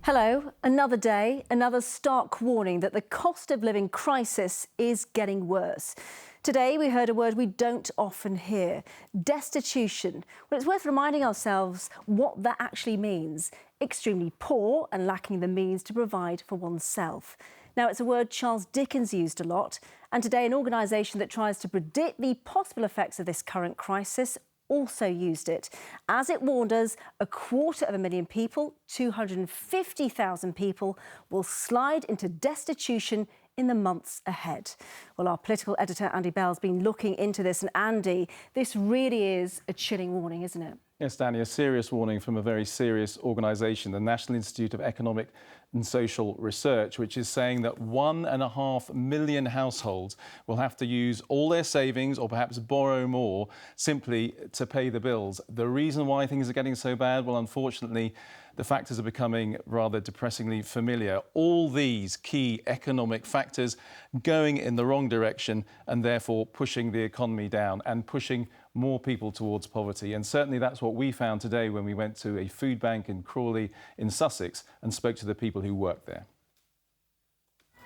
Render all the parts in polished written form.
Hello, another day, another stark warning that the cost of living crisis is getting worse. Today we heard a word we don't often hear, destitution. Well, it's worth reminding ourselves what that actually means. Extremely poor and lacking the means to provide for oneself. Now, it's a word Charles Dickens used a lot, and today an organisation that tries to predict the possible effects of this current crisis also used it. As it warned us, 250,000 people, 250,000 people, will slide into destitution in the months ahead. Well, our political editor, Andy Bell's been looking into this. And Andy, this really is a chilling warning, isn't it? Yes, Danny, a serious warning from a very serious organisation, the National Institute of Economic and Social Research, which is saying that 1.5 million households will have to use all their savings or perhaps borrow more simply to pay the bills. The reason why things are getting so bad, well, unfortunately, the factors are becoming rather depressingly familiar. All these key economic factors going in the wrong direction and therefore pushing the economy down and pushing more people towards poverty. And certainly that's what we found today when we went to a food bank in Crawley in Sussex and spoke to the people who work there.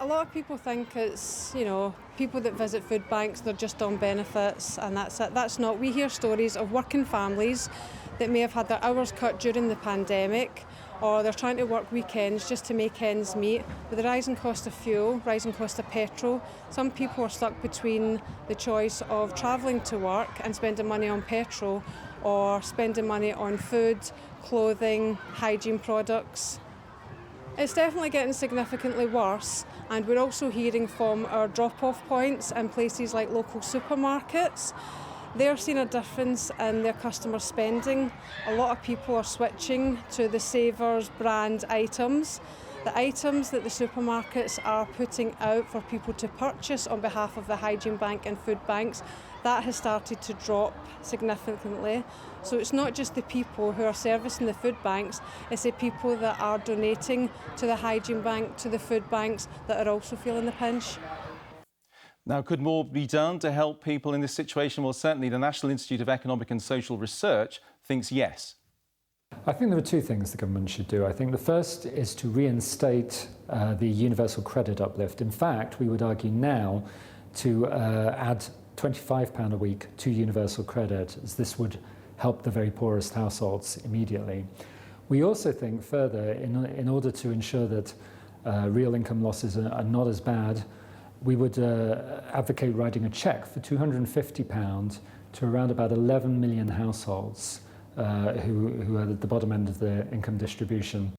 A lot of people think it's, people that visit food banks, they're just on benefits and that's it. That's not. We hear stories of working families that may have had their hours cut during the pandemic, or they're trying to work weekends just to make ends meet. With the rising cost of fuel, rising cost of petrol, some people are stuck between the choice of travelling to work and spending money on petrol or spending money on food, clothing, hygiene products. It's definitely getting significantly worse, and we're also hearing from our drop-off points in places like local supermarkets. They're seeing a difference in their customer spending. A lot of people are switching to the Savers brand items. The items that the supermarkets are putting out for people to purchase on behalf of the hygiene bank and food banks, that has started to drop significantly. So it's not just the people who are servicing the food banks, it's the people that are donating to the hygiene bank, to the food banks, that are also feeling the pinch. Now, could more be done to help people in this situation? Well, certainly the National Institute of Economic and Social Research thinks yes. I think there are two things the government should do. I think the first is to reinstate the universal credit uplift. In fact, we would argue now to add £25 a week to universal credit, as this would help the very poorest households immediately. We also think further, in order to ensure that real income losses are not as bad, we would advocate writing a cheque for £250 to around about 11 million households who are at the bottom end of the income distribution.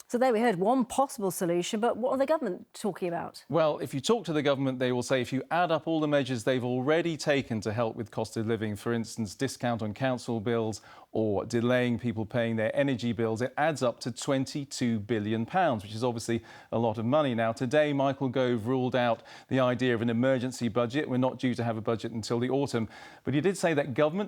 So there we heard one possible solution, but what are the government talking about? Well, if you talk to the government, they will say if you add up all the measures they've already taken to help with cost of living, for instance, discount on council bills or delaying people paying their energy bills, it adds up to £22 billion, which is obviously a lot of money. Now, today, Michael Gove ruled out the idea of an emergency budget. We're not due to have a budget until the autumn, but he did say that government